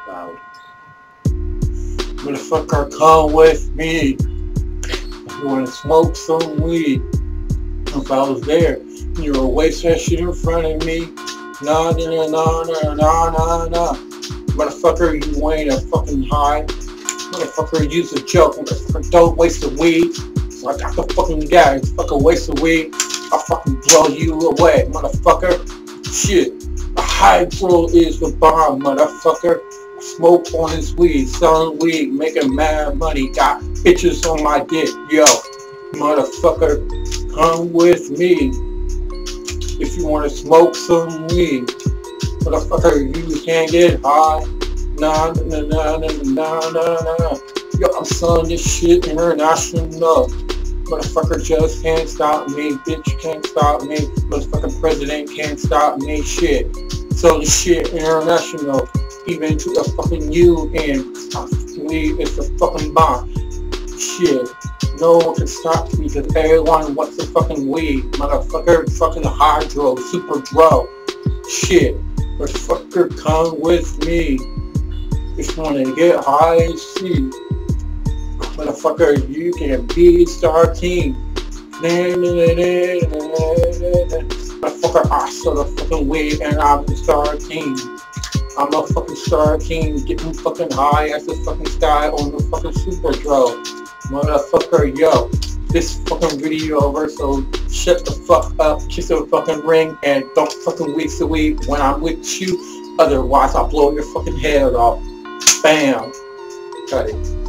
Loud. Motherfucker, come with me. You wanna smoke some weed? If I was there, you were wasting that shit in front of me. Nah, nah, nah, nah, nah, nah, nah. Motherfucker, you ain't a fucking high. Motherfucker, use a joke. Motherfucker, don't waste the weed. So I got the fucking guy. Fucking waste the weed. I'll fucking blow you away, motherfucker. Shit. A hydro is the bomb, motherfucker. Smoke on his weed, selling weed, making mad money. Got bitches on my dick, yo. Motherfucker, come with me. If you wanna smoke some weed. Motherfucker, you can't get high. Nah, nah, nah, nah, nah, nah, nah. Yo, I'm selling this shit international. Motherfucker just can't stop me. Bitch can't stop me. Motherfucking president can't stop me. Shit. So this shit international. Even to the fucking UN. Weed is the fucking bomb. Shit. No one can stop me because everyone wants the fucking weed. Motherfucker, fucking hydro, super dro. Shit. Motherfucker, come with me. If you wanna get high and see. Motherfucker, you can be StarKing. Motherfucker, I sell the fucking weed and I'm the StarKing. I'm a fucking StarKing, getting fucking high as the fucking sky on the fucking super dro. Motherfucker, yo, this fucking video over, so shut the fuck up, kiss the fucking ring, and don't fucking waste the weed when I'm with you. Otherwise, I'll blow your fucking head off. Bam. Got it.